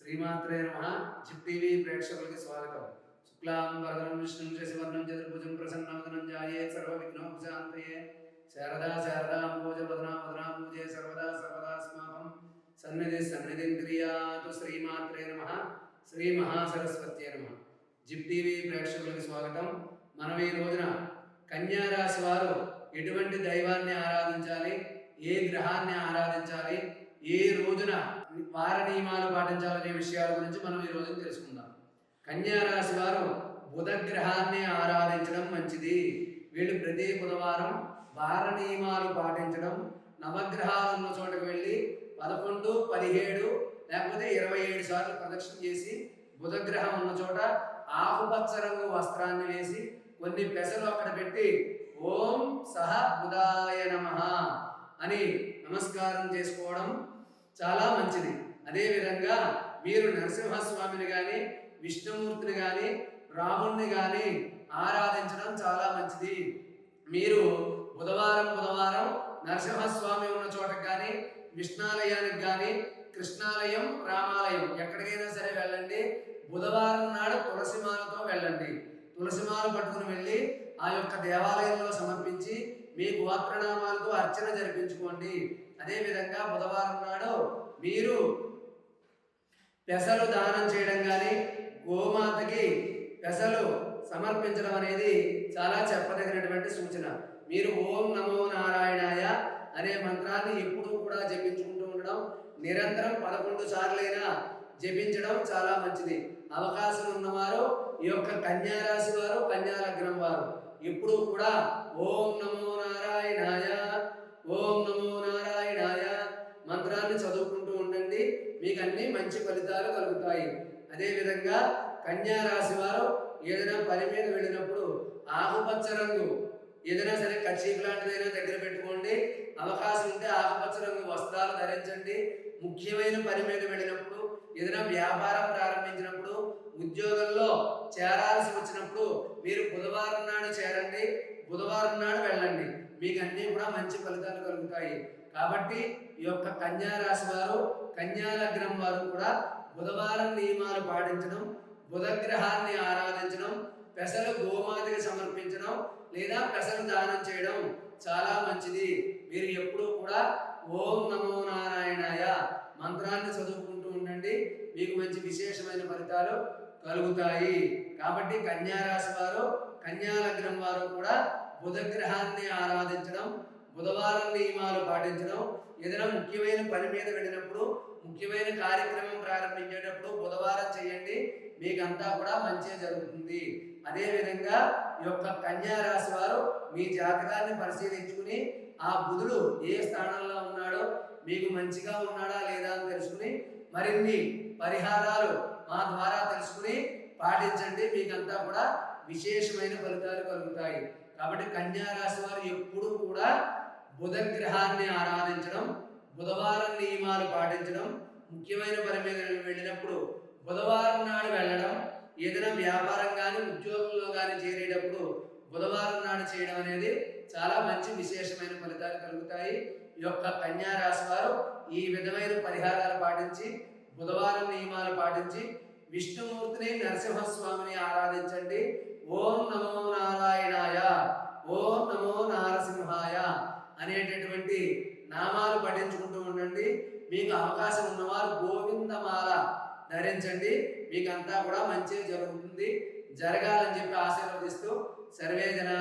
శ్రీమాత్రే నమః. Zip TV ప్రేక్షకులకి స్వాగతం. శుక్లాం వరదరం విష్ణుం శశివర్ణం చతుర్భుజం ప్రసన్నవదనం ధ్యాయేత్ సర్వవిఘ్నోపశాంతయే. శారదా శారదాంబోజ వదనా వదనాంబుజే సర్వదా సర్వదాస్మాకం సన్నిధిం క్రియాతు. శ్రీమాత్రే నమః. శ్రీ మహాసరస్వత్యే నమః. జిప్ టీవీ ప్రేక్షకులకి స్వాగతం. మనం ఈ రోజున కన్యా రాశి వారు ఎటువంటి దైవాన్ని ఆరాధించాలి, ఏ గ్రహాన్ని ఆరాధించాలి, ఏ రోజున వార నియమాలు పాటించాలనే విషయాల గురించి మనం ఈ రోజు తెలుసుకుందాం. కన్యా రాశి వారు బుధ గ్రహాన్ని ఆరాధించడం మంచిది. వీళ్ళు ప్రతి బుధవారం వార నియమాలు పాటించడం, నవగ్రహాలు ఉన్న చోటకు వెళ్ళి 11, 17 లేకపోతే 27 సార్లు ప్రదక్షిణ చేసి బుధగ్రహం ఉన్న చోట ఆకుపచ్చ రంగు వస్త్రాన్ని వేసి కొన్ని పెసలు అక్కడ పెట్టి ఓం సహ బుధాయ నమః అని నమస్కారం చేసుకోవడం చాలా మంచిది. అదేవిధంగా మీరు నరసింహస్వామిని కానీ, విష్ణుమూర్తిని కానీ, రాముణ్ణి కానీ ఆరాధించడం చాలా మంచిది. మీరు బుధవారం నరసింహస్వామి ఉన్న చోటకు కానీ, విష్ణాలయానికి కానీ, కృష్ణాలయం, రామాలయం ఎక్కడికైనా సరే వెళ్ళండి. బుధవారం నాడు తులసిమాలతో వెళ్ళండి. తులసిమాల పట్టుకుని వెళ్ళి ఆ యొక్క దేవాలయంలో సమర్పించి మీ గోత్రనామాలతో అర్చన జరిపించుకోండి. అదేవిధంగా బుధవారం నాడు మీరు పెసలు దానం చేయడం కానీ, గోమాతకి పెసలు సమర్పించడం అనేది చాలా చెప్పదగినటువంటి సూచన. మీరు ఓం నమో నారాయణాయ అనే మంత్రాన్ని ఎప్పుడూ కూడా జపించుకుంటూ ఉండడం, నిరంతరం 11 సార్లైనా జపించడం చాలా మంచిది. అవకాశం ఉన్నవారు ఈ యొక్క కన్యా రాశి వారు, కన్యా లగ్నం వారు ఎప్పుడూ కూడా ఓం నమో నారాయణాయ, ఓం నమో నారాయణాయ మంత్రాన్ని చదువుకుంటూ ఉండండి. మీకు అన్ని మంచి ఫలితాలు కలుగుతాయి. అదేవిధంగా కన్యా రాశి వారు ఏదైనా పని మీద వెళ్ళినప్పుడు ఆకుపచ్చ రంగు ఏదైనా సరే కర్చీఫ్ లాంటిదైనా దగ్గర పెట్టుకోండి. అవకాశం ఉంటే ఆకుపచ్చ రంగు వస్త్రాలు ధరించండి. ముఖ్యమైన పని మీద వెళ్ళినప్పుడు, ఏదైనా వ్యాపారం ప్రారంభించినప్పుడు, ఉద్యోగంలో చేరాల్సి వచ్చినప్పుడు మీరు బుధవారం నాడు చేరండి, బుధవారం నాడు వెళ్ళండి. మీకు అన్నీ కూడా మంచి ఫలితాలు కలుగుతాయి. కాబట్టి ఈ యొక్క కన్యా రాశి వారు, కన్యా లగ్నం వారు కూడా బుధవారం నియమాలు పాటించడం, బుధగ్రహాన్ని ఆరాధించడం, పెసలు గోమాతకి సమర్పించడం లేదా పెసలు దానం చేయడం చాలా మంచిది. మీరు ఎప్పుడూ కూడా ఓం నమో నారాయణాయ మంత్రాన్ని చదువుకుంటూ ఉండండి. మీకు మంచి విశేషమైన ఫలితాలు కలుగుతాయి. కాబట్టి కన్యా రాశి వారు, కన్యా లగ్నం వారు కూడా బుధగ్రహాన్ని ఆరాధించడం, బుధవారం నియమాలు పాటించడం, ఏదైనా ముఖ్యమైన పని మీద వెళ్ళినప్పుడు, ముఖ్యమైన కార్యక్రమం ప్రారంభించేటప్పుడు బుధవారం చేయండి. మీకంతా కూడా మంచి జరుగుతుంది. అదేవిధంగా ఈ యొక్క కన్యా రాశి వారు మీ జాతకాన్ని పరిశీలించుకుని ఆ బుధుడు ఏ స్థానంలో ఉన్నాడో, మీకు మంచిగా ఉన్నాడా లేదా అని తెలుసుకుని మరిన్ని పరిహారాలు మా ద్వారా తెలుసుకుని పాటించండి. మీకంతా కూడా విశేషమైన ఫలితాలు కలుగుతాయి. కాబట్టి కన్యా రాశి వారు ఎప్పుడూ కూడా బుధగ్రహాన్ని ఆరాధించడం, బుధవారం నియమాలు పాటించడం, ముఖ్యమైన పని మీద వెళ్ళినప్పుడు బుధవారం నాడు వెళ్ళడం, ఏదైనా వ్యాపారం కానీ ఉద్యోగంలో కానీ చేరేటప్పుడు బుధవారం నాడు చేయడం అనేది చాలా మంచి విశేషమైన ఫలితాలు కలుగుతాయి. ఈ యొక్క కన్యా రాశి వారు ఈ విధమైన పరిహారాలు పాటించి, బుధవారం నియమాలు పాటించి విష్ణుమూర్తిని, నరసింహస్వామిని ఆరాధించండి. ఓం నమో నారాయణాయ, ఓం నమో నారసింహాయ అనేటటువంటి నామాలు పఠించుకుంటూ ఉండండి. మీకు అవకాశం ఉన్నవారు గోవిందమాల ధరించండి. మీకు అంతా కూడా మంచి జరుగుతుంది, జరగాలని చెప్పి ఆశీర్వదిస్తూ సర్వే జనా